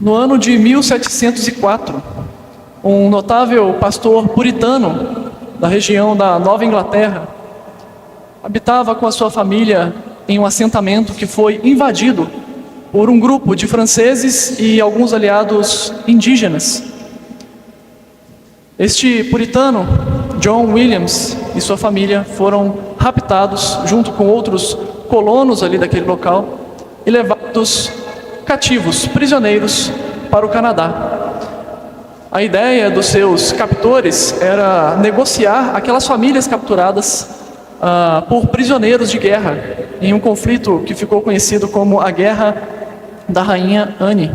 No ano de 1704, um notável pastor puritano da região da Nova Inglaterra habitava com a sua família em um assentamento que foi invadido por um grupo de franceses e alguns aliados indígenas. Este puritano, John Williams, e sua família foram raptados junto com outros colonos ali daquele local e levados cativos, prisioneiros, para o Canadá. A ideia dos seus captores era negociar aquelas famílias capturadas por prisioneiros de guerra em um conflito que ficou conhecido como a Guerra da Rainha Anne.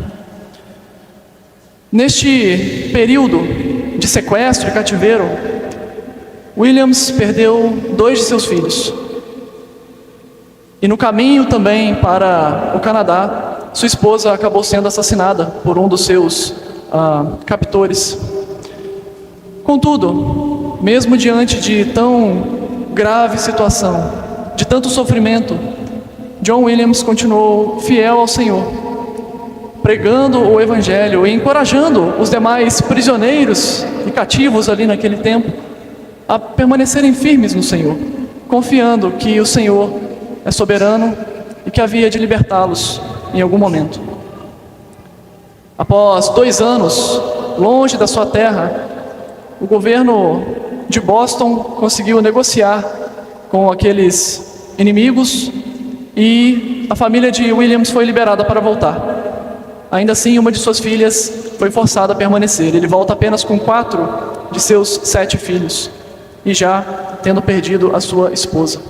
Neste período de sequestro e cativeiro, Williams perdeu 2 de seus filhos. E no caminho também para o Canadá, sua esposa acabou sendo assassinada por um dos seus captores. Contudo, mesmo diante de tão grave situação, de tanto sofrimento, John Williams continuou fiel ao Senhor, pregando o Evangelho e encorajando os demais prisioneiros e cativos ali naquele tempo a permanecerem firmes no Senhor, confiando que o Senhor é soberano e que havia de libertá-los em algum momento. Após 2 anos, longe da sua terra, o governo de Boston conseguiu negociar com aqueles inimigos e a família de Williams foi liberada para voltar. Ainda assim, uma de suas filhas foi forçada a permanecer. Ele volta apenas com 4 de seus 7 filhos e já tendo perdido a sua esposa.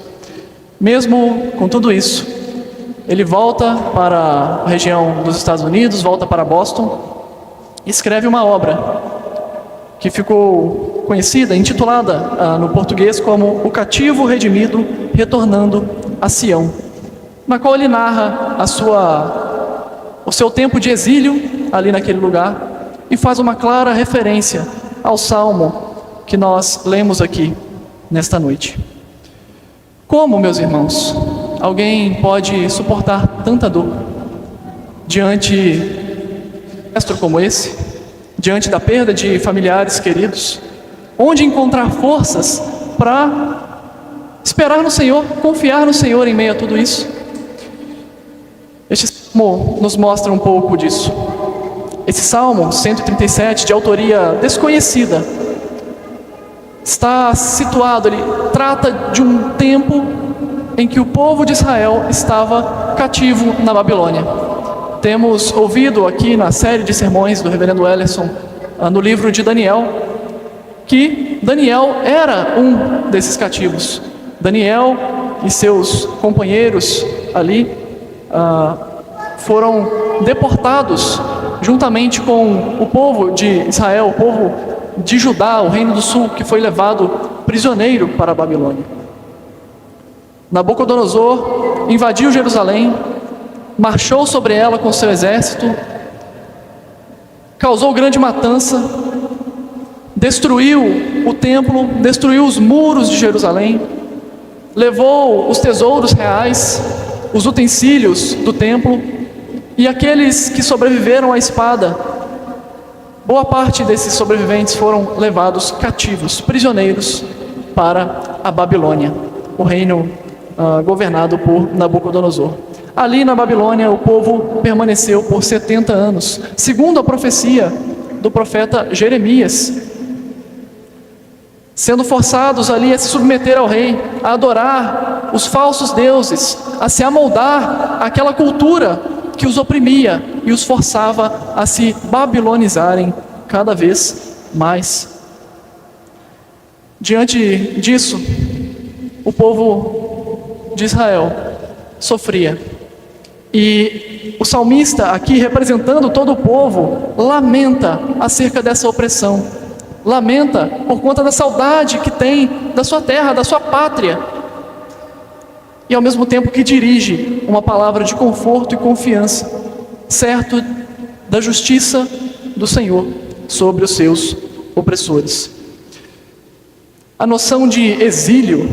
Mesmo com tudo isso, ele volta para a região dos Estados Unidos, volta para Boston e escreve uma obra que ficou conhecida, intitulada no português como O Cativo Redimido Retornando a Sião, na qual ele narra o seu tempo de exílio ali naquele lugar e faz uma clara referência ao salmo que nós lemos aqui nesta noite. Como, meus irmãos, alguém pode suportar tanta dor diante de um sequestro como esse, diante da perda de familiares queridos? Onde encontrar forças para esperar no Senhor, confiar no Senhor em meio a tudo isso? Este salmo nos mostra um pouco disso. Esse salmo 137, de autoria desconhecida, está situado, ele trata de um tempo em que o povo de Israel estava cativo na Babilônia. Temos ouvido aqui na série de sermões do reverendo Ellerson, no livro de Daniel, que Daniel era um desses cativos. Daniel e seus companheiros ali foram deportados juntamente com o povo de Israel, o povo de Judá, o reino do sul, que foi levado prisioneiro para a Babilônia. Nabucodonosor invadiu Jerusalém, marchou sobre ela com seu exército, causou grande matança, destruiu o templo, destruiu os muros de Jerusalém, levou os tesouros reais, os utensílios do templo, e aqueles que sobreviveram à espada, boa parte desses sobreviventes foram levados cativos, prisioneiros, para a Babilônia, o reino governado por Nabucodonosor. Ali na Babilônia, o povo permaneceu por 70 anos, segundo a profecia do profeta Jeremias, sendo forçados ali a se submeter ao rei, a adorar os falsos deuses, a se amoldar àquela cultura que os oprimia e os forçava a se babilonizarem cada vez mais. Diante disso, o povo de Israel sofria. E o salmista aqui, representando todo o povo, lamenta acerca dessa opressão. Lamenta por conta da saudade que tem da sua terra, da sua pátria. E ao mesmo tempo que dirige uma palavra de conforto e confiança, certo da justiça do Senhor sobre os seus opressores. A noção de exílio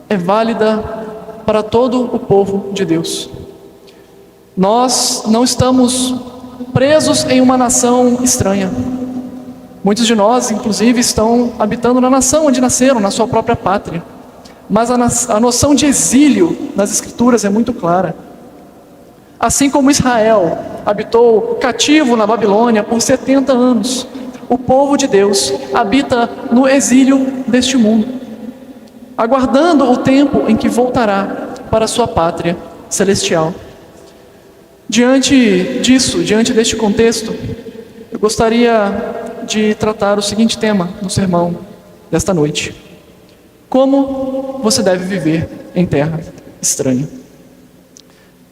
é válida para todo o povo de Deus. Nós não estamos presos em uma nação estranha. Muitos de nós, inclusive, estão habitando na nação onde nasceram, na sua própria pátria. Mas a noção de exílio nas Escrituras é muito clara. Assim como Israel habitou cativo na Babilônia por 70 anos, o povo de Deus habita no exílio deste mundo, aguardando o tempo em que voltará para a sua pátria celestial. Diante disso, diante deste contexto, eu gostaria de tratar o seguinte tema no sermão desta noite: como você deve viver em terra estranha.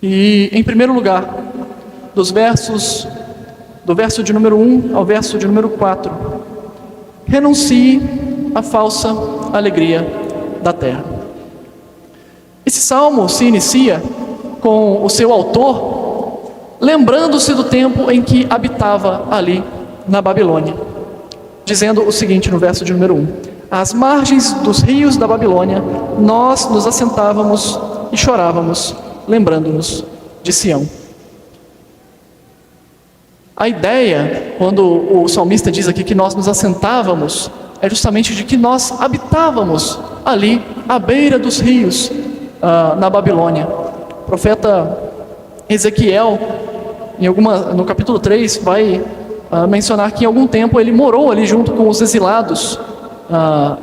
E, em primeiro lugar, do verso de número 1 ao verso de número 4, renuncie à falsa alegria da terra. Esse salmo se inicia com o seu autor lembrando-se do tempo em que habitava ali na Babilônia, dizendo o seguinte no verso de número 1: às margens dos rios da Babilônia, nós nos assentávamos e chorávamos, lembrando-nos de Sião. A ideia, quando o salmista diz aqui que nós nos assentávamos, é justamente de que nós habitávamos ali, à beira dos rios, na Babilônia. O profeta Ezequiel, no capítulo 3, vai mencionar que em algum tempo ele morou ali junto com os exilados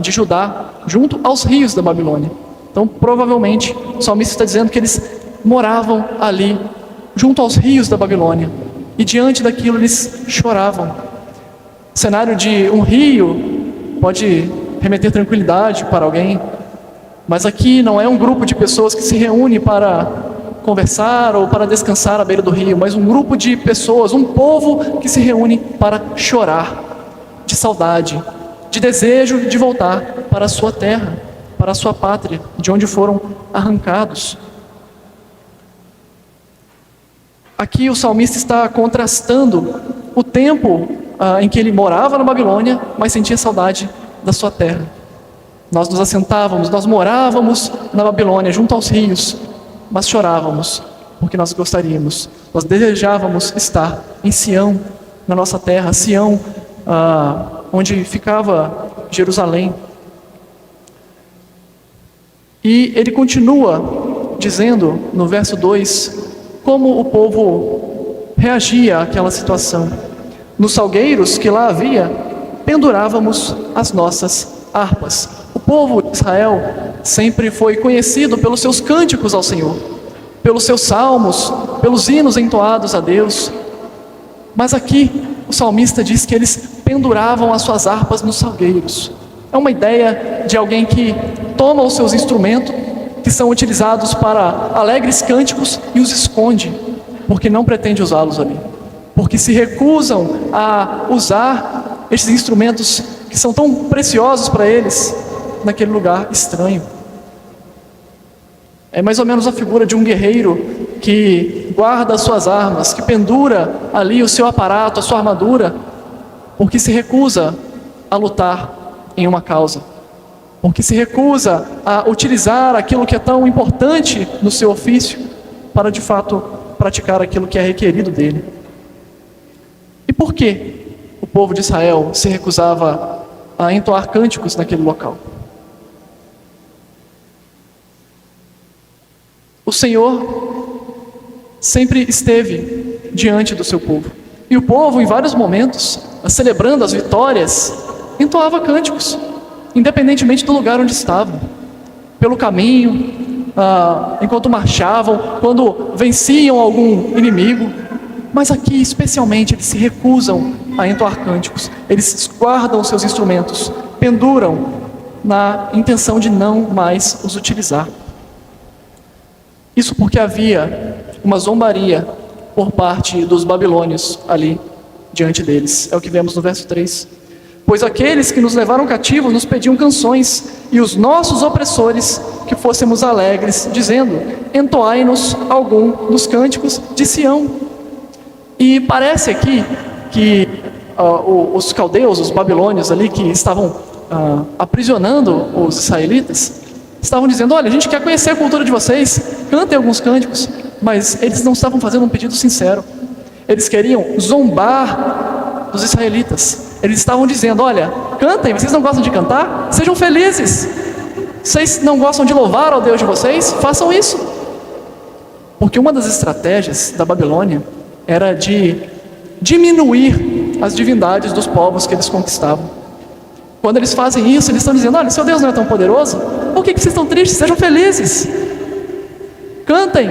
de Judá, junto aos rios da Babilônia. Então, provavelmente, o salmista está dizendo que eles moravam ali, junto aos rios da Babilônia, e diante daquilo eles choravam. O cenário de um rio pode remeter tranquilidade para alguém, mas aqui não é um grupo de pessoas que se reúne para conversar ou para descansar à beira do rio, mas um grupo de pessoas, um povo que se reúne para chorar de saudade, de desejo de voltar para a sua terra, para a sua pátria, de onde foram arrancados. Aqui o salmista está contrastando o tempo em que ele morava na Babilônia, mas sentia saudade da sua terra. Nós nos assentávamos, nós morávamos na Babilônia, junto aos rios, mas chorávamos, porque nós gostaríamos, nós desejávamos estar em Sião, na nossa terra, Sião, onde ficava Jerusalém. E ele continua dizendo no verso 2, como o povo reagia àquela situação. Nos salgueiros que lá havia, pendurávamos as nossas harpas. O povo de Israel sempre foi conhecido pelos seus cânticos ao Senhor, pelos seus salmos, pelos hinos entoados a Deus. Mas aqui o salmista diz que eles penduravam as suas harpas nos salgueiros. É uma ideia de alguém que toma os seus instrumentos, que são utilizados para alegres cânticos, e os esconde, porque não pretende usá-los ali, porque se recusam a usar esses instrumentos que são tão preciosos para eles naquele lugar estranho. É mais ou menos a figura de um guerreiro que guarda as suas armas, que pendura ali o seu aparato, a sua armadura, porque se recusa a lutar em uma causa, porque se recusa a utilizar aquilo que é tão importante no seu ofício para de fato praticar aquilo que é requerido dele. E por que o povo de Israel se recusava a entoar cânticos naquele local? O Senhor sempre esteve diante do seu povo, e o povo, em vários momentos, celebrando as vitórias, entoava cânticos, independentemente do lugar onde estavam, pelo caminho, enquanto marchavam, quando venciam algum inimigo. Mas aqui, especialmente, eles se recusam a entoar cânticos, eles guardam os seus instrumentos, penduram na intenção de não mais os utilizar. Isso porque havia uma zombaria por parte dos babilônios ali diante deles. É o que vemos no verso 3. Pois aqueles que nos levaram cativos nos pediam canções, e os nossos opressores que fôssemos alegres, dizendo: entoai-nos algum dos cânticos de Sião. E parece aqui que os caldeus, os babilônios ali que estavam aprisionando os israelitas, estavam dizendo: olha, a gente quer conhecer a cultura de vocês, cantem alguns cânticos, mas eles não estavam fazendo um pedido sincero. Eles queriam zombar dos israelitas. Eles estavam dizendo: olha, cantem, vocês não gostam de cantar? Sejam felizes. Vocês não gostam de louvar ao Deus de vocês? Façam isso. Porque uma das estratégias da Babilônia era de diminuir as divindades dos povos que eles conquistavam. Quando eles fazem isso, eles estão dizendo: olha, seu Deus não é tão poderoso? Por que vocês estão tristes? Sejam felizes. Cantem.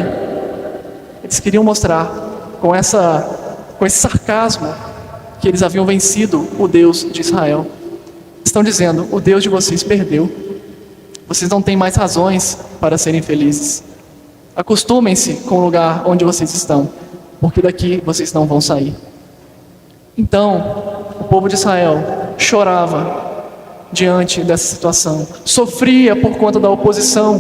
Eles queriam mostrar com esse sarcasmo que eles haviam vencido o Deus de Israel. Estão dizendo: o Deus de vocês perdeu. Vocês não têm mais razões para serem felizes. Acostumem-se com o lugar onde vocês estão, porque daqui vocês não vão sair. Então, o povo de Israel chorava diante dessa situação, sofria por conta da oposição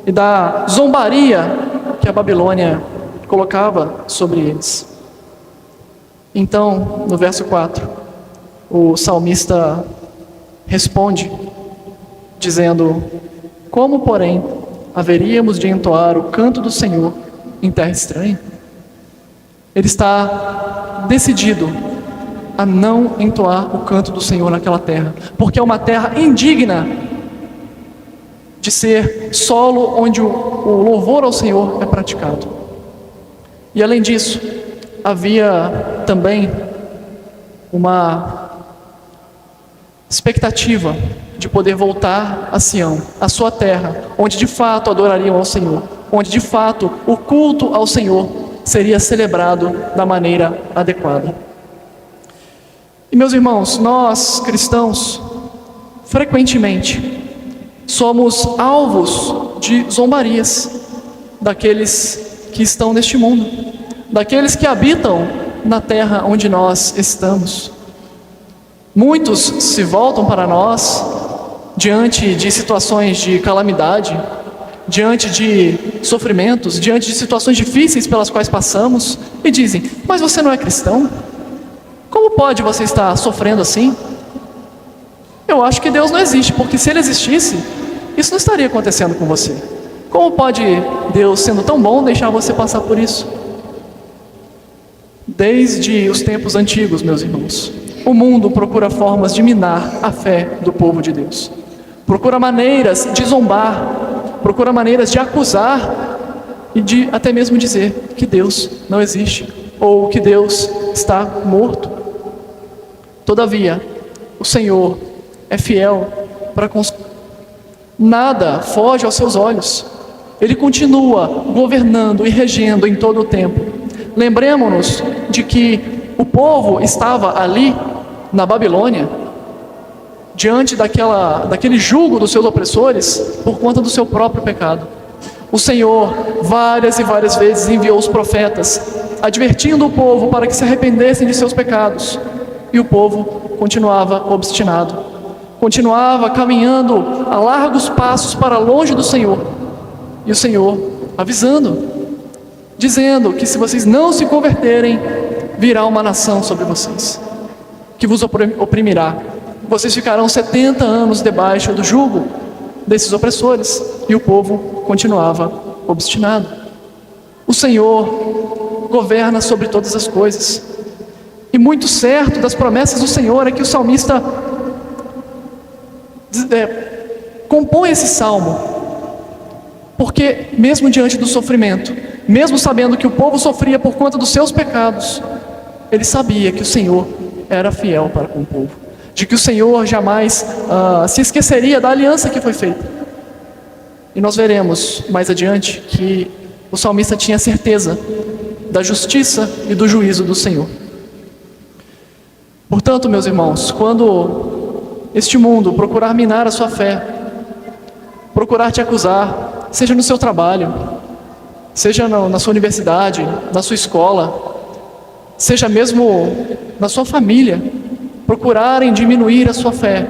e da zombaria que a Babilônia colocava sobre eles. Então, no verso 4, o salmista responde, dizendo: como, porém, haveríamos de entoar o canto do Senhor em terra estranha? Ele está decidido a não entoar o canto do Senhor naquela terra, porque é uma terra indigna de ser solo onde o louvor ao Senhor é praticado. E além disso, havia também uma expectativa de poder voltar a Sião, a sua terra, onde de fato adorariam ao Senhor, onde de fato o culto ao Senhor seria celebrado da maneira adequada. E meus irmãos, nós cristãos, frequentemente, somos alvos de zombarias daqueles que estão neste mundo, daqueles que habitam na terra onde nós estamos. Muitos se voltam para nós diante de situações de calamidade, diante de sofrimentos, diante de situações difíceis pelas quais passamos, e dizem: mas você não é cristão? Como pode você estar sofrendo assim? Eu acho que Deus não existe, porque se Ele existisse, isso não estaria acontecendo com você. Como pode Deus, sendo tão bom, deixar você passar por isso? Desde os tempos antigos, meus irmãos, o mundo procura formas de minar a fé do povo de Deus. Procura maneiras de zombar, procura maneiras de acusar e de até mesmo dizer que Deus não existe ou que Deus está morto. Todavia, o Senhor é fiel para nada foge aos seus olhos. Ele continua governando e regendo em todo o tempo. Lembremos-nos de que o povo estava ali na Babilônia, diante daquele jugo dos seus opressores, por conta do seu próprio pecado. O Senhor várias e várias vezes enviou os profetas, advertindo o povo para que se arrependessem de seus pecados. E o povo continuava obstinado, continuava caminhando a largos passos para longe do Senhor. E o Senhor avisando, dizendo que se vocês não se converterem, virá uma nação sobre vocês, que vos oprimirá. Vocês ficarão 70 anos debaixo do jugo desses opressores. E o povo continuava obstinado. O Senhor governa sobre todas as coisas. E muito certo das promessas do Senhor é que o salmista compõe esse salmo, porque mesmo diante do sofrimento, mesmo sabendo que o povo sofria por conta dos seus pecados, ele sabia que o Senhor era fiel para com o povo, de que o Senhor jamais se esqueceria da aliança que foi feita. E nós veremos mais adiante que o salmista tinha certeza da justiça e do juízo do Senhor. Portanto, meus irmãos, quando este mundo procurar minar a sua fé, procurar te acusar, seja no seu trabalho, seja na sua universidade, na sua escola, seja mesmo na sua família, procurarem diminuir a sua fé,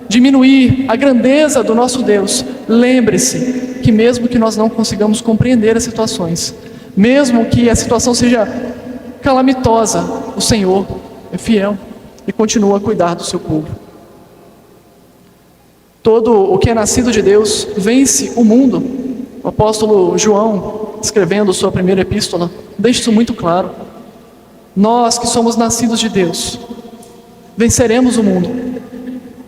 diminuir a grandeza do nosso Deus, lembre-se que mesmo que nós não consigamos compreender as situações, mesmo que a situação seja calamitosa, o Senhor é fiel e continua a cuidar do seu povo. Todo o que é nascido de Deus vence o mundo. O apóstolo João escrevendo sua primeira epístola, deixa isso muito claro. Nós que somos nascidos de Deus, venceremos o mundo,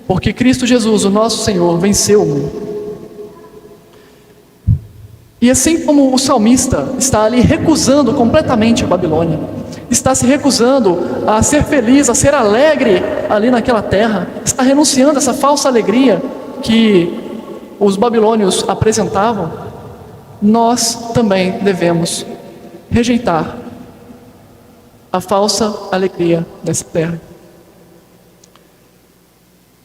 porque Cristo Jesus, o nosso Senhor, venceu o mundo. E assim como o salmista está ali recusando completamente a Babilônia, está se recusando a ser feliz, a ser alegre ali naquela terra, está renunciando a essa falsa alegria que os babilônios apresentavam, nós também devemos rejeitar a falsa alegria dessa terra.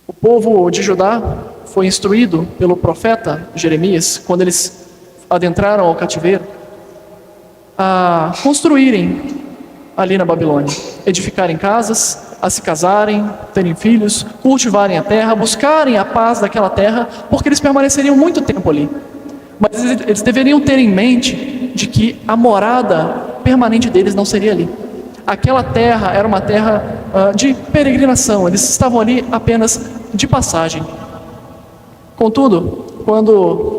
O povo de Judá foi instruído pelo profeta Jeremias, quando eles adentraram ao cativeiro, a construírem ali na Babilônia, edificarem casas, a se casarem, terem filhos, cultivarem a terra, buscarem a paz daquela terra, porque eles permaneceriam muito tempo ali. Mas eles deveriam ter em mente de que a morada permanente deles não seria ali. Aquela terra era uma terra de peregrinação, eles estavam ali apenas de passagem. Contudo, quando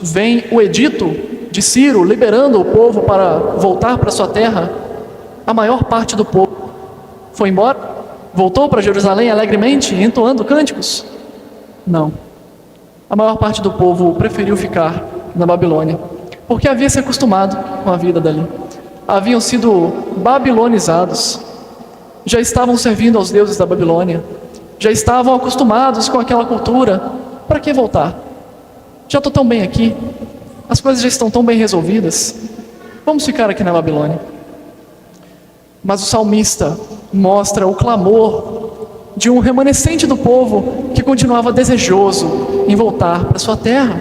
vem o edito de Ciro liberando o povo para voltar para sua terra, a maior parte do povo foi embora, voltou para Jerusalém alegremente, entoando cânticos? Não. A maior parte do povo preferiu ficar na Babilônia, porque havia se acostumado com a vida dali. Haviam sido babilonizados, já estavam servindo aos deuses da Babilônia, já estavam acostumados com aquela cultura. Para que voltar? Já estou tão bem aqui, as coisas já estão tão bem resolvidas, vamos ficar aqui na Babilônia. Mas o salmista mostra o clamor de um remanescente do povo que continuava desejoso em voltar para sua terra.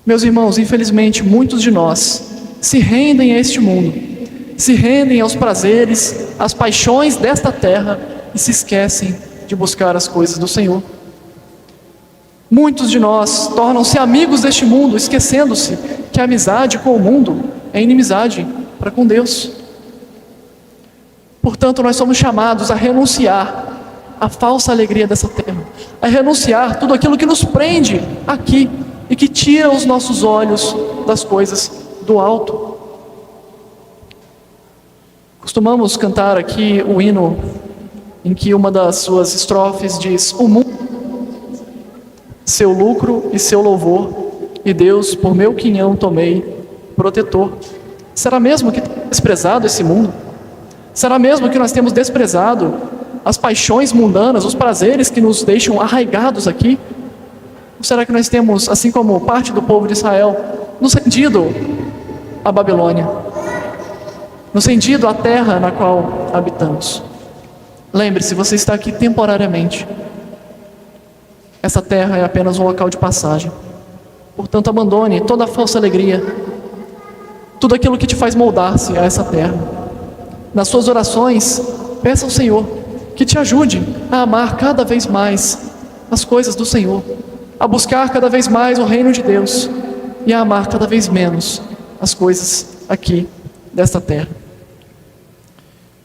Meus irmãos, infelizmente muitos de nós se rendem a este mundo, se rendem aos prazeres, às paixões desta terra e se esquecem de buscar as coisas do Senhor. Muitos de nós tornam-se amigos deste mundo, esquecendo-se que a amizade com o mundo é inimizade para com Deus. Portanto, nós somos chamados a renunciar à falsa alegria dessa terra, a renunciar tudo aquilo que nos prende aqui e que tira os nossos olhos das coisas do alto. Costumamos cantar aqui o hino em que uma das suas estrofes diz: o mundo, seu lucro e seu louvor, e Deus por meu quinhão tomei protetor. Será mesmo que temos desprezado esse mundo? Será mesmo que nós temos desprezado as paixões mundanas, os prazeres que nos deixam arraigados aqui? Ou será que nós temos, assim como parte do povo de Israel, nos rendido à Babilônia, nos rendido à terra na qual habitamos? Lembre-se, você está aqui temporariamente. Essa terra é apenas um local de passagem. Portanto, abandone toda a falsa alegria, tudo aquilo que te faz moldar-se a essa terra. Nas suas orações, peça ao Senhor que te ajude a amar cada vez mais as coisas do Senhor, a buscar cada vez mais o reino de Deus e a amar cada vez menos as coisas aqui desta terra.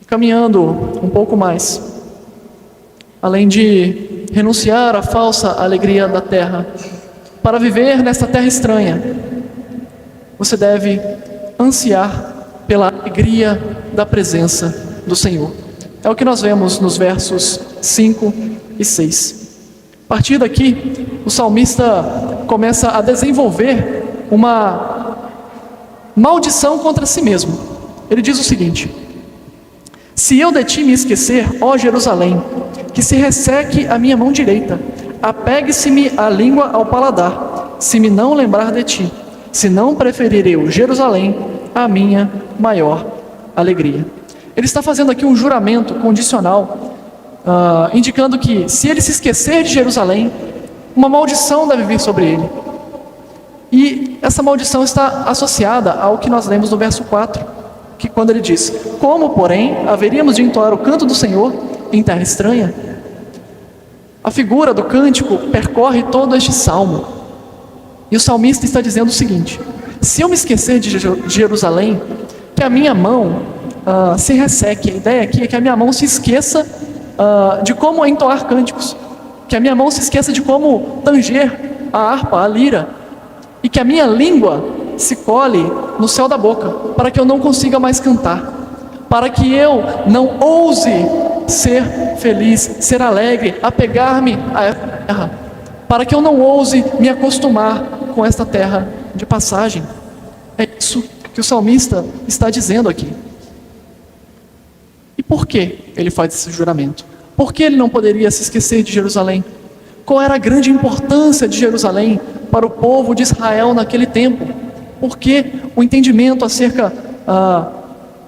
Caminhando um pouco mais, além de renunciar à falsa alegria da terra, para viver nesta terra estranha, você deve ansiar pela alegria da presença do Senhor. É o que nós vemos nos versos 5 e 6. A partir daqui, o salmista começa a desenvolver uma maldição contra si mesmo. Ele diz o seguinte: se eu de ti me esquecer, ó Jerusalém, que se resseque a minha mão direita, apegue-se-me a língua ao paladar, se me não lembrar de ti, se não preferir eu Jerusalém, a minha maior alegria. Ele está fazendo aqui um juramento condicional, indicando que se ele se esquecer de Jerusalém, uma maldição deve vir sobre ele. E essa maldição está associada ao que nós lemos no verso 4, que quando ele diz: como, porém, haveríamos de entoar o canto do Senhor em terra estranha? A figura do cântico percorre todo este salmo. E o salmista está dizendo o seguinte: se eu me esquecer de Jerusalém, que a minha mão se resseque. A ideia aqui é que a minha mão se esqueça de como entoar cânticos, que a minha mão se esqueça de como tanger a harpa, a lira, e que a minha língua se cole no céu da boca, para que eu não consiga mais cantar, para que eu não ouse ser feliz, ser alegre, apegar-me a essa terra, para que eu não ouse me acostumar com esta terra de passagem. É isso que o salmista está dizendo aqui. E por que ele faz esse juramento? Por que ele não poderia se esquecer de Jerusalém? Qual era a grande importância de Jerusalém para o povo de Israel naquele tempo? Por que o entendimento acerca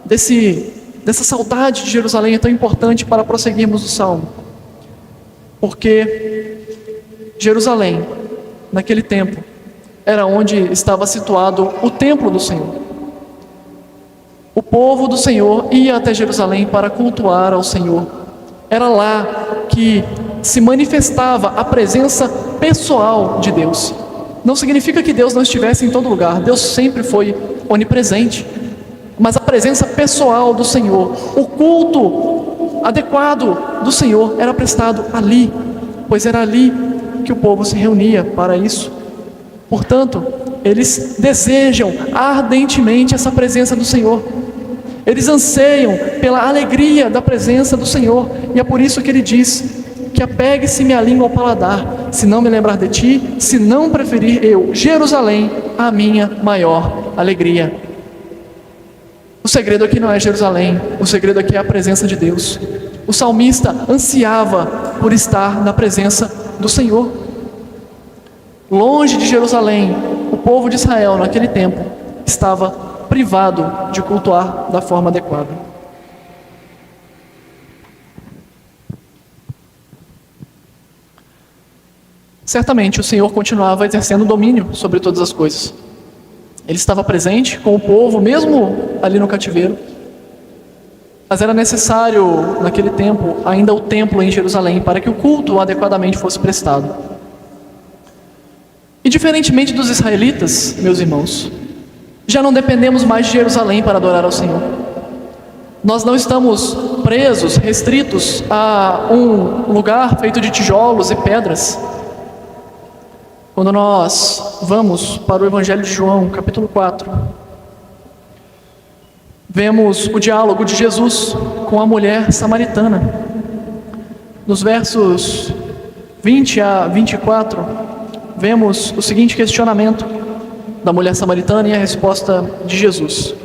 dessa saudade de Jerusalém é tão importante para prosseguirmos o salmo? Porque Jerusalém, naquele tempo, era onde estava situado o templo do Senhor. O povo do Senhor ia até Jerusalém para cultuar ao Senhor. Era lá que se manifestava a presença pessoal de Deus. Não significa que Deus não estivesse em todo lugar. Deus sempre foi onipresente. Mas a presença pessoal do Senhor, o culto adequado do Senhor era prestado ali, pois era ali que o povo se reunia para isso. Portanto, eles desejam ardentemente essa presença do Senhor. Eles anseiam pela alegria da presença do Senhor. E é por isso que ele diz que apegue-se minha língua ao paladar, se não me lembrar de ti, se não preferir eu, Jerusalém, a minha maior alegria. O segredo aqui não é Jerusalém, o segredo aqui é a presença de Deus. O salmista ansiava por estar na presença do Senhor. Longe de Jerusalém, o povo de Israel naquele tempo estava privado de cultuar da forma adequada. Certamente o Senhor continuava exercendo domínio sobre todas as coisas. Ele estava presente com o povo, mesmo ali no cativeiro. Mas era necessário, naquele tempo, ainda o templo em Jerusalém, para que o culto adequadamente fosse prestado. E diferentemente dos israelitas, meus irmãos, já não dependemos mais de Jerusalém para adorar ao Senhor. Nós não estamos presos, restritos a um lugar feito de tijolos e pedras. Quando nós vamos para o Evangelho de João, capítulo 4, vemos o diálogo de Jesus com a mulher samaritana. Nos versos 20 a 24, vemos o seguinte questionamento da mulher samaritana e a resposta de Jesus.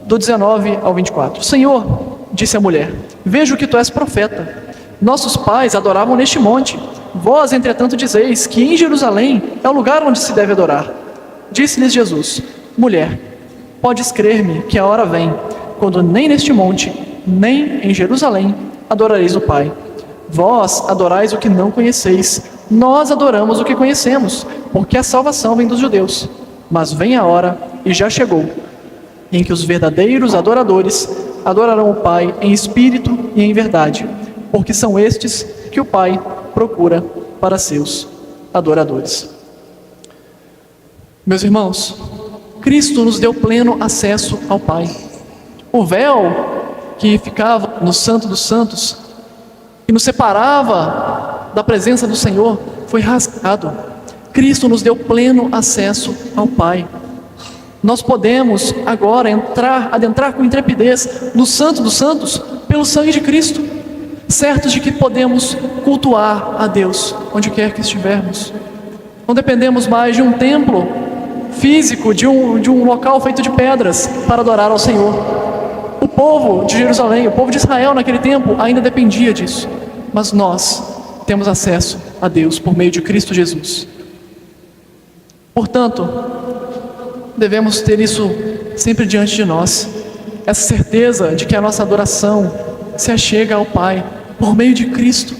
Do 19 ao 24. Senhor, disse a mulher, vejo que tu és profeta. Nossos pais adoravam neste monte. Vós, entretanto, dizeis que em Jerusalém é o lugar onde se deve adorar. Disse-lhes Jesus, mulher, podes crer-me que a hora vem, quando nem neste monte, nem em Jerusalém adorareis o Pai. Vós adorais o que não conheceis, nós adoramos o que conhecemos, porque a salvação vem dos judeus. Mas vem a hora, e já chegou, em que os verdadeiros adoradores adorarão o Pai em espírito e em verdade, porque são estes que o Pai procura para seus adoradores. Meus irmãos, Cristo nos deu pleno acesso ao Pai. O véu que ficava no Santo dos Santos, que nos separava da presença do Senhor, foi rasgado. Cristo nos deu pleno acesso ao Pai. Nós podemos agora adentrar com intrepidez no Santo dos Santos pelo sangue de Cristo, certos de que podemos cultuar a Deus onde quer que estivermos. Não dependemos mais de um templo físico, de um local feito de pedras para adorar ao Senhor. O povo de Jerusalém, o povo de Israel naquele tempo ainda dependia disso, mas nós temos acesso a Deus por meio de Cristo Jesus. Portanto, devemos ter isso sempre diante de nós, essa certeza de que a nossa adoração se achega ao Pai por meio de Cristo.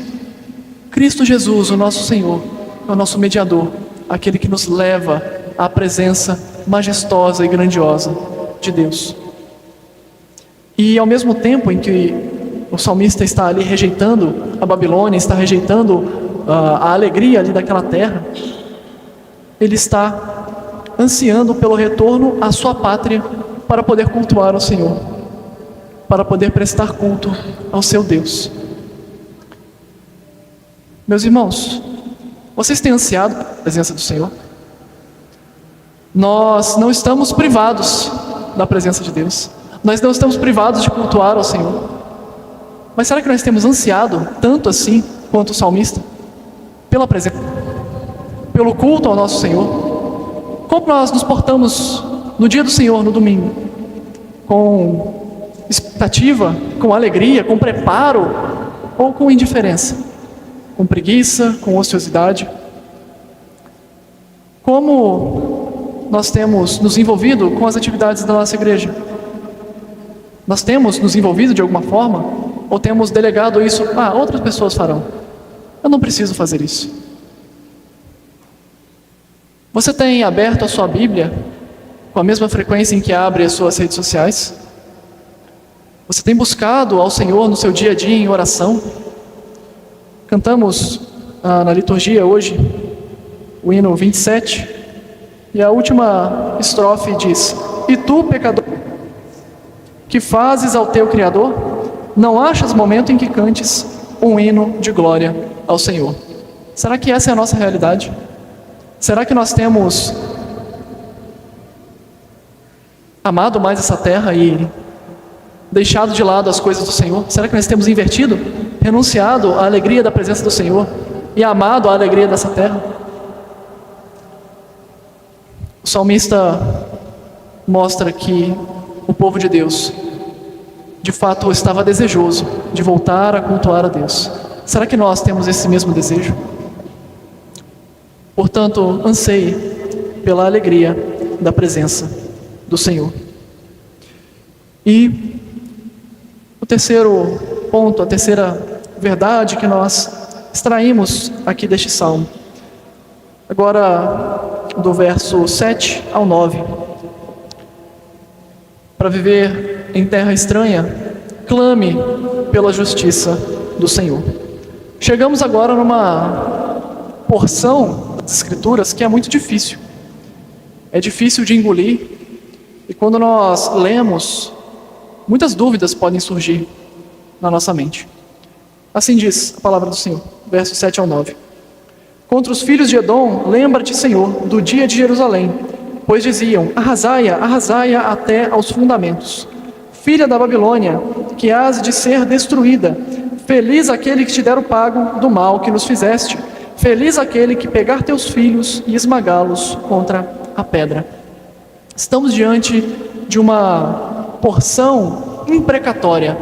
Cristo Jesus, o nosso Senhor, é o nosso mediador, aquele que nos leva à presença majestosa e grandiosa de Deus. E ao mesmo tempo em que o salmista está ali rejeitando a Babilônia, está rejeitando a alegria ali daquela terra, ele está ansiando pelo retorno à sua pátria para poder cultuar ao Senhor, para poder prestar culto ao seu Deus. Meus irmãos, vocês têm ansiado pela presença do Senhor? Nós não estamos privados da presença de Deus. Nós não estamos privados de cultuar ao Senhor. Mas será que nós temos ansiado tanto assim quanto o salmista? Pela presença, pelo culto ao nosso Senhor? Como nós nos portamos no dia do Senhor, no domingo? Com expectativa, com alegria, com preparo ou com indiferença? Com preguiça, com ociosidade? Como nós temos nos envolvido com as atividades da nossa igreja? Nós temos nos envolvido de alguma forma? Ou temos delegado isso, outras pessoas farão? Eu não preciso fazer isso. Você tem aberto a sua Bíblia com a mesma frequência em que abre as suas redes sociais? Você tem buscado ao Senhor no seu dia a dia em oração? Cantamos na liturgia hoje o hino 27, e a última estrofe diz: E tu, pecador, que fazes ao teu Criador, não achas momento em que cantes um hino de glória ao Senhor? Será que essa é a nossa realidade? Será que nós temos amado mais essa terra e deixado de lado as coisas do Senhor? Será que nós temos invertido, renunciado à alegria da presença do Senhor e amado a alegria dessa terra? O salmista mostra que o povo de Deus, de fato, estava desejoso de voltar a cultuar a Deus. Será que nós temos esse mesmo desejo? Portanto, anseie pela alegria da presença do Senhor. E o terceiro ponto, a terceira verdade que nós extraímos aqui deste salmo, agora do verso 7 ao 9. Para viver em terra estranha, clame pela justiça do Senhor. Chegamos agora numa porção das Escrituras que é muito difícil. É difícil de engolir. E quando nós lemos, muitas dúvidas podem surgir na nossa mente. Assim diz a palavra do Senhor, versos 7 ao 9. Contra os filhos de Edom, lembra-te, Senhor, do dia de Jerusalém, pois diziam: arrasai-a, arrasai-a até aos fundamentos. Filha da Babilônia, que hás de ser destruída, feliz aquele que te der o pago do mal que nos fizeste, feliz aquele que pegar teus filhos e esmagá-los contra a pedra. Estamos diante de uma porção imprecatória,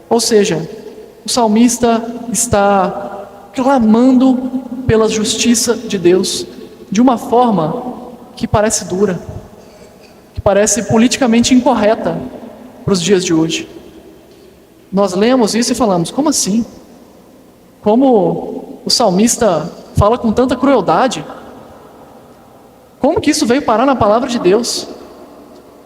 ou seja, o salmista está clamando pela justiça de Deus de uma forma que parece dura, que parece politicamente incorreta para os dias de hoje. Nós lemos isso e falamos: como assim? Como o salmista fala com tanta crueldade? Como que isso veio parar na palavra de Deus?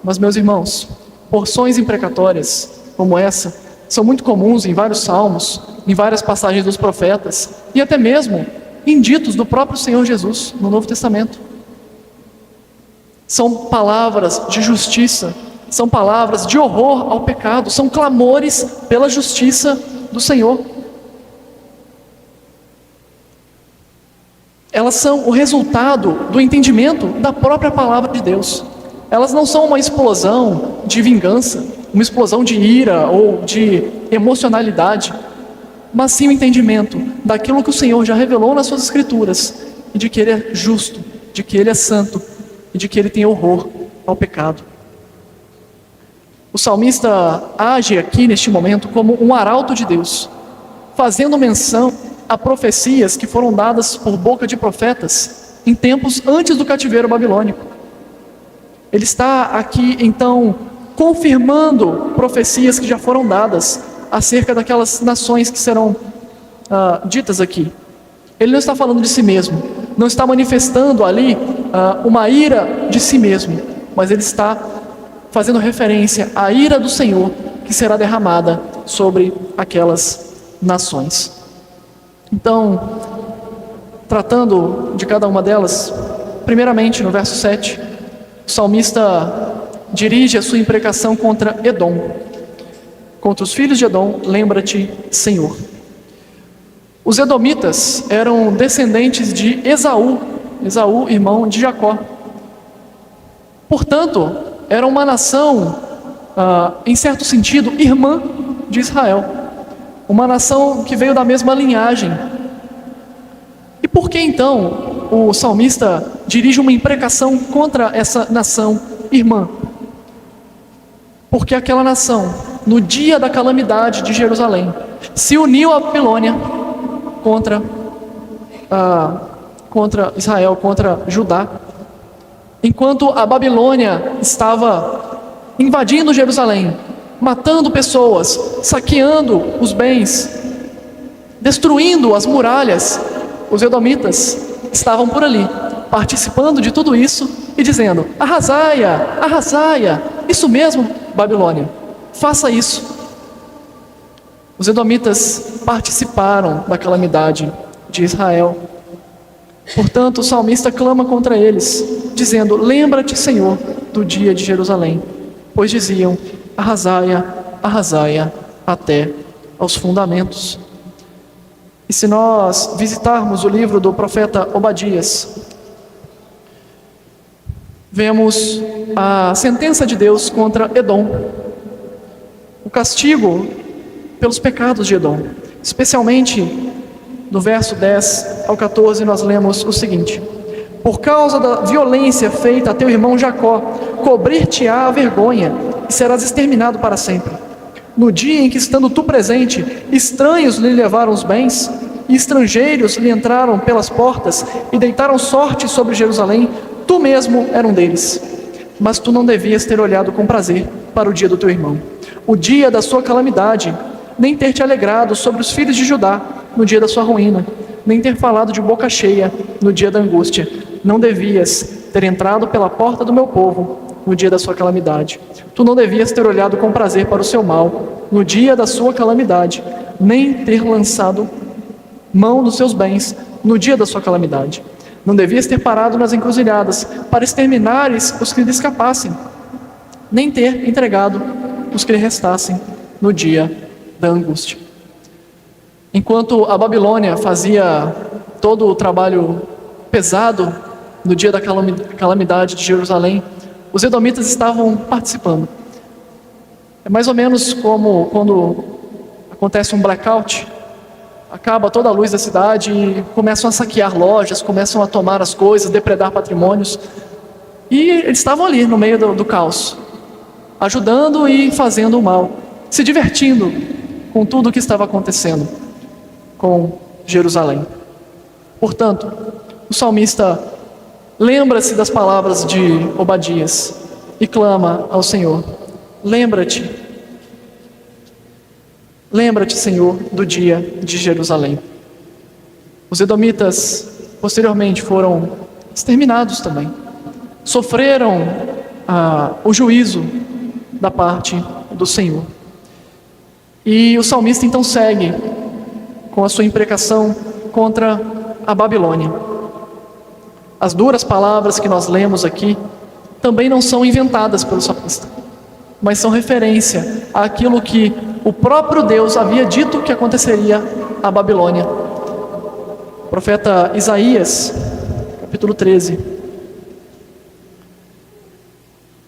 Mas, meus irmãos, porções imprecatórias como essa são muito comuns em vários salmos, em várias passagens dos profetas e até mesmo em ditos do próprio Senhor Jesus no Novo Testamento. São palavras de justiça, são palavras de horror ao pecado, são clamores pela justiça do Senhor. Elas são o resultado do entendimento da própria palavra de Deus. Elas não são uma explosão de vingança, uma explosão de ira ou de emocionalidade, mas sim o entendimento daquilo que o Senhor já revelou nas suas Escrituras, e de que Ele é justo, de que Ele é santo, e de que Ele tem horror ao pecado. O salmista age aqui neste momento como um arauto de Deus, fazendo menção a profecias que foram dadas por boca de profetas em tempos antes do cativeiro babilônico. Ele está aqui então confirmando profecias que já foram dadas acerca daquelas nações que serão ditas aqui. Ele não está falando de si mesmo, não está manifestando ali uma ira de si mesmo, mas ele está fazendo referência à ira do Senhor que será derramada sobre aquelas nações. Então, tratando de cada uma delas, primeiramente no verso 7, o salmista dirige a sua imprecação contra Edom. Contra os filhos de Edom, lembra-te, Senhor. Os edomitas eram descendentes de Esaú, irmão de Jacó. Portanto, era uma nação, em certo sentido, irmã de Israel. Uma nação que veio da mesma linhagem. E por que então o salmista dirige uma imprecação contra essa nação irmã? Porque aquela nação, no dia da calamidade de Jerusalém, se uniu à Babilônia contra Israel, contra Judá. Enquanto a Babilônia estava invadindo Jerusalém, matando pessoas, saqueando os bens, destruindo as muralhas, os edomitas estavam por ali, participando de tudo isso e dizendo: arrasaia, arrasaia, isso mesmo, Babilônia, faça isso. Os edomitas participaram da calamidade de Israel. Portanto, o salmista clama contra eles, dizendo: lembra-te, Senhor, do dia de Jerusalém, pois diziam: arrasaia, arrasaia até aos fundamentos. E se nós visitarmos o livro do profeta Obadias, vemos a sentença de Deus contra Edom, o castigo pelos pecados de Edom. Especialmente no verso 10 ao 14 nós lemos o seguinte: por causa da violência feita a teu irmão Jacó, cobrir-te-á a vergonha e serás exterminado para sempre. No dia em que, estando tu presente, estranhos lhe levaram os bens, e estrangeiros lhe entraram pelas portas e deitaram sorte sobre Jerusalém, tu mesmo era um deles. Mas tu não devias ter olhado com prazer para o dia do teu irmão, o dia da sua calamidade, nem ter te alegrado sobre os filhos de Judá no dia da sua ruína, nem ter falado de boca cheia no dia da angústia. Não devias ter entrado pela porta do meu povo no dia da sua calamidade. Tu não devias ter olhado com prazer para o seu mal no dia da sua calamidade, nem ter lançado mão dos seus bens no dia da sua calamidade. Não devias ter parado nas encruzilhadas para exterminares os que lhe escapassem, nem ter entregado os que lhe restassem no dia da angústia. Enquanto a Babilônia fazia todo o trabalho pesado no dia da calamidade de Jerusalém, os edomitas estavam participando. É mais ou menos como quando acontece um blackout, acaba toda a luz da cidade e começam a saquear lojas, começam a tomar as coisas, depredar patrimônios. E eles estavam ali no meio do caos, ajudando e fazendo o mal, se divertindo com tudo o que estava acontecendo com Jerusalém. Portanto, o salmista lembra-se das palavras de Obadias e clama ao Senhor: lembra-te, Senhor, do dia de Jerusalém. Os edomitas posteriormente foram exterminados também, sofreram o juízo da parte do Senhor. E o salmista então segue com a sua imprecação contra a Babilônia. As duras palavras que nós lemos aqui também não são inventadas pelo salmista, mas são referência àquilo que o próprio Deus havia dito que aconteceria à Babilônia. O profeta Isaías, capítulo 13,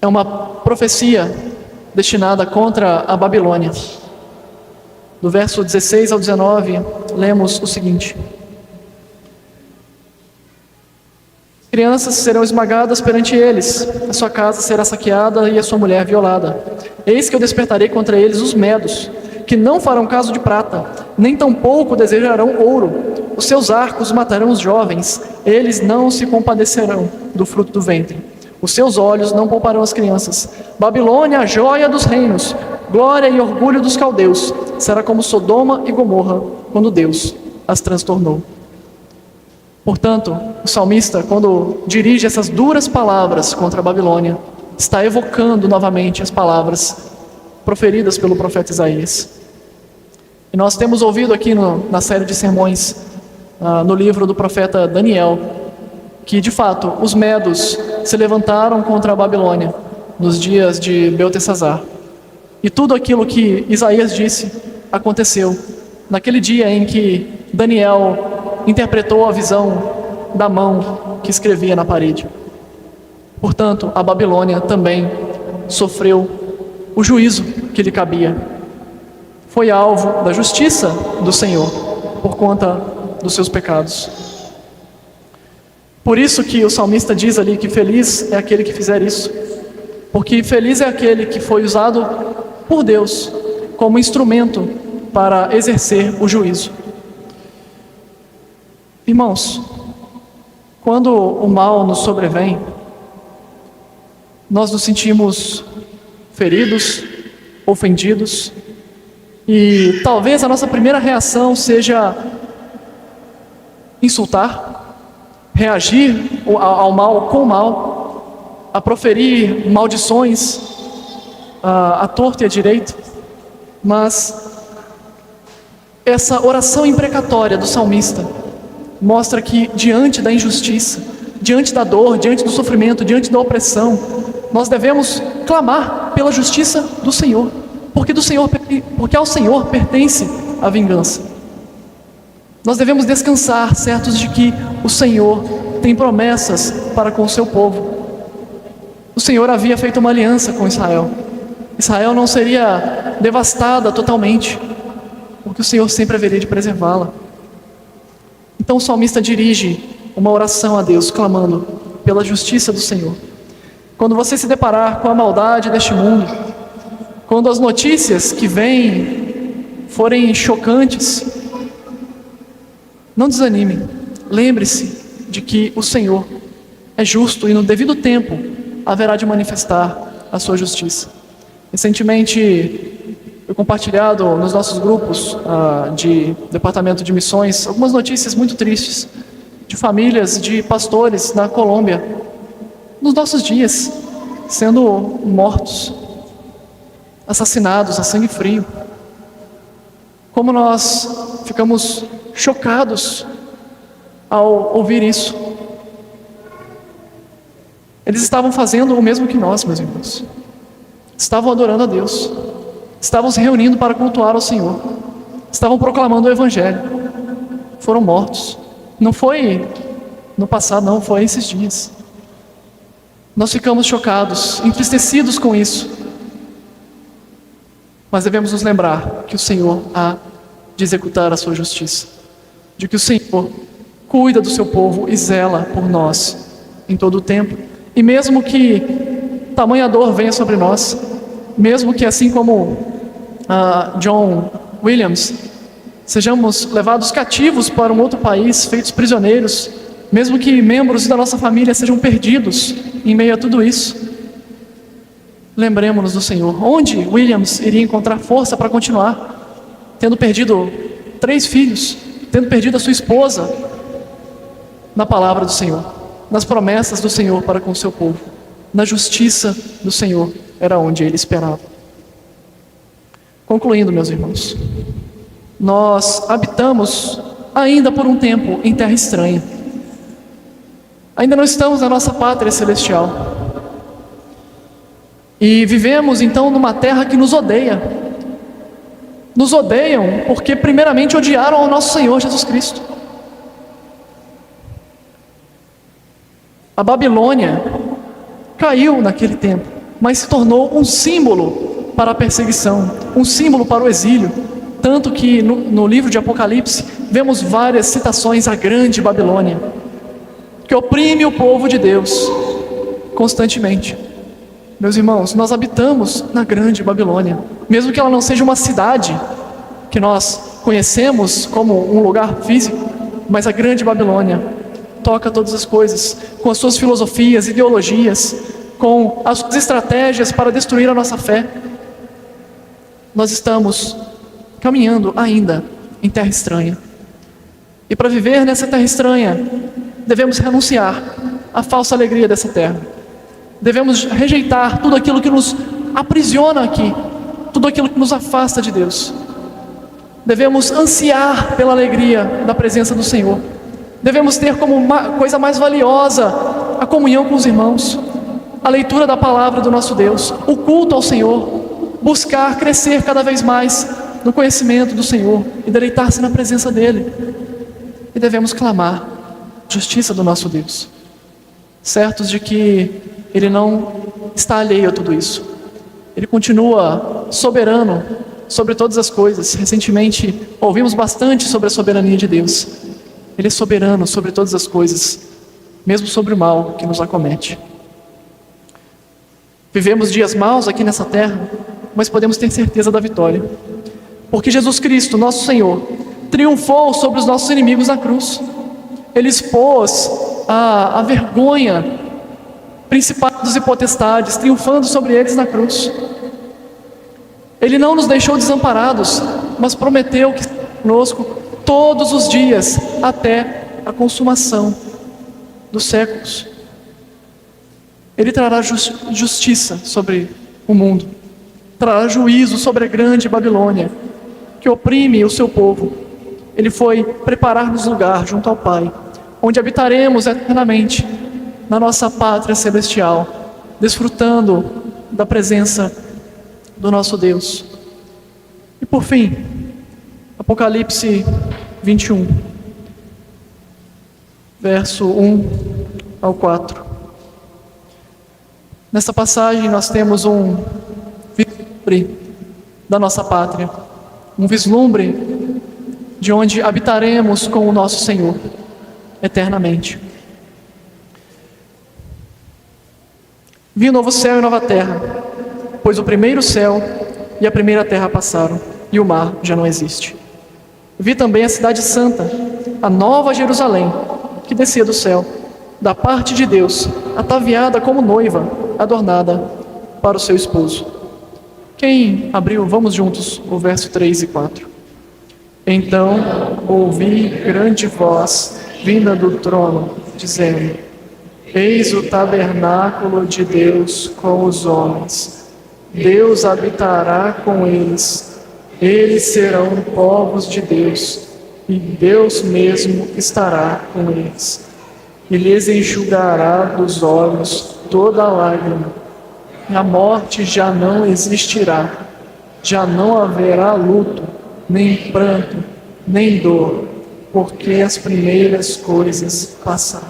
é uma profecia destinada contra a Babilônia. Do verso 16 ao 19, lemos o seguinte: crianças serão esmagadas perante eles, a sua casa será saqueada e a sua mulher violada. Eis que eu despertarei contra eles os medos, que não farão caso de prata, nem tampouco desejarão ouro. Os seus arcos matarão os jovens, eles não se compadecerão do fruto do ventre. Os seus olhos não pouparão as crianças. Babilônia, a joia dos reinos, glória e orgulho dos caldeus, será como Sodoma e Gomorra, quando Deus as transtornou. Portanto, o salmista, quando dirige essas duras palavras contra a Babilônia, está evocando novamente as palavras proferidas pelo profeta Isaías. E nós temos ouvido aqui na série de sermões, no livro do profeta Daniel, que de fato os medos se levantaram contra a Babilônia nos dias de Beltesazar. E tudo aquilo que Isaías disse aconteceu naquele dia em que Daniel interpretou a visão da mão que escrevia na parede. Portanto, a Babilônia também sofreu o juízo que lhe cabia. Foi alvo da justiça do Senhor por conta dos seus pecados. Por isso que o salmista diz ali que feliz é aquele que fizer isso, porque feliz é aquele que foi usado por Deus como instrumento para exercer o juízo. Irmãos, quando o mal nos sobrevém, nós nos sentimos feridos, ofendidos, e talvez a nossa primeira reação seja insultar, reagir ao mal com o mal, a proferir maldições à torta e à direita. Mas essa oração imprecatória do salmista mostra que diante da injustiça, diante da dor, diante do sofrimento, diante da opressão, nós devemos clamar pela justiça do Senhor, porque ao Senhor pertence a vingança. Nós devemos descansar, certos de que o Senhor tem promessas para com o seu povo. O Senhor havia feito uma aliança com Israel. Israel não seria devastada totalmente, porque o Senhor sempre haveria de preservá-la. Então o salmista dirige uma oração a Deus, clamando pela justiça do Senhor. Quando você se deparar com a maldade deste mundo, quando as notícias que vêm forem chocantes, não desanime. Lembre-se de que o Senhor é justo e no devido tempo haverá de manifestar a sua justiça. Recentemente foi compartilhado nos nossos grupos de departamento de missões algumas notícias muito tristes de famílias de pastores na Colômbia, nos nossos dias, sendo mortos, assassinados a sangue frio. Como nós ficamos chocados ao ouvir isso. Eles estavam fazendo o mesmo que nós, meus irmãos. Estavam adorando a Deus. Estavam se reunindo para cultuar ao Senhor. Estavam proclamando o Evangelho. Foram mortos. Não foi no passado, não, foi esses dias. Nós ficamos chocados, entristecidos com isso. Mas devemos nos lembrar que o Senhor há de executar a sua justiça. De que o Senhor cuida do seu povo e zela por nós em todo o tempo. E mesmo que tamanha dor venha sobre nós, mesmo que assim como John Williams, sejamos levados cativos para um outro país, feitos prisioneiros, mesmo que membros da nossa família sejam perdidos em meio a tudo isso, lembremos-nos do Senhor. Onde Williams iria encontrar força para continuar, tendo perdido 3 filhos, tendo perdido a sua esposa? Na palavra do Senhor, nas promessas do Senhor para com o seu povo, na justiça do Senhor, era onde ele esperava. Concluindo, meus irmãos, nós habitamos ainda por um tempo em terra estranha. Ainda não estamos na nossa pátria celestial. E vivemos então numa terra que nos odeia. Nos odeiam porque primeiramente odiaram ao nosso Senhor Jesus Cristo. A Babilônia caiu naquele tempo, mas se tornou um símbolo para a perseguição, um símbolo para o exílio. Tanto que no livro de Apocalipse vemos várias citações à grande Babilônia, que oprime o povo de Deus constantemente. Meus irmãos, nós habitamos na grande Babilônia, mesmo que ela não seja uma cidade que nós conhecemos como um lugar físico, mas a grande Babilônia toca todas as coisas, com as suas filosofias, ideologias, com as suas estratégias para destruir a nossa fé. Nós estamos caminhando ainda em terra estranha. E para viver nessa terra estranha, devemos renunciar à falsa alegria dessa terra. Devemos rejeitar tudo aquilo que nos aprisiona aqui, tudo aquilo que nos afasta de Deus. Devemos ansiar pela alegria da presença do Senhor. Devemos ter como uma coisa mais valiosa a comunhão com os irmãos, a leitura da palavra do nosso Deus, o culto ao Senhor, buscar crescer cada vez mais no conhecimento do Senhor e deleitar-se na presença dEle. E devemos clamar a justiça do nosso Deus, certos de que Ele não está alheio a tudo isso. Ele continua soberano sobre todas as coisas. Recentemente ouvimos bastante sobre a soberania de Deus. Ele é soberano sobre todas as coisas, mesmo sobre o mal que nos acomete. Vivemos dias maus aqui nessa terra, mas podemos ter certeza da vitória, porque Jesus Cristo, nosso Senhor, triunfou sobre os nossos inimigos na cruz. Ele expôs a vergonha, principados e potestades, triunfando sobre eles na cruz. Ele não nos deixou desamparados, mas prometeu que estaria conosco todos os dias, até a consumação dos séculos. Ele trará justiça sobre o mundo, trará juízo sobre a grande Babilônia, que oprime o seu povo. Ele foi preparar-nos lugar junto ao Pai, onde habitaremos eternamente, na nossa pátria celestial, desfrutando da presença do nosso Deus. E por fim, Apocalipse 21, verso 1 ao 4. Nessa passagem nós temos um vislumbre da nossa pátria, um vislumbre de onde habitaremos com o nosso Senhor eternamente. Vi um novo céu e nova terra, pois o primeiro céu e a primeira terra passaram, e o mar já não existe. Vi também a cidade santa, a nova Jerusalém, que descia do céu, da parte de Deus, ataviada como noiva, adornada para o seu esposo. Quem abriu? Vamos juntos, o verso 3 e 4. Então ouvi grande voz vinda do trono, dizendo: Eis o tabernáculo de Deus com os homens. Deus habitará com eles. Eles serão povos de Deus, e Deus mesmo estará com eles. E lhes enxugará dos olhos toda lágrima. E a morte já não existirá. Já não haverá luto, nem pranto, nem dor, porque as primeiras coisas passaram.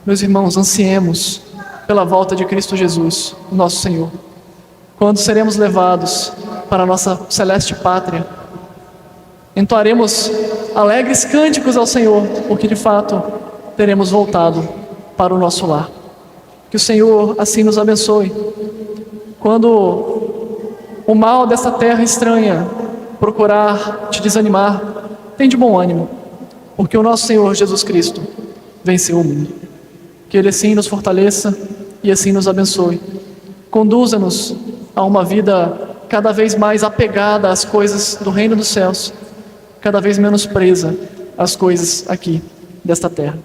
Meus irmãos, ansiemos pela volta de Cristo Jesus, o nosso Senhor, quando seremos levados para a nossa celeste pátria. Entoaremos alegres cânticos ao Senhor, porque de fato teremos voltado para o nosso lar. Que o Senhor assim nos abençoe. Quando o mal desta terra estranha procurar te desanimar, tem de bom ânimo, porque o nosso Senhor Jesus Cristo venceu o mundo. Que Ele assim nos fortaleça e assim nos abençoe. Conduza-nos a uma vida cada vez mais apegada às coisas do reino dos céus, cada vez menos presa às coisas aqui desta terra.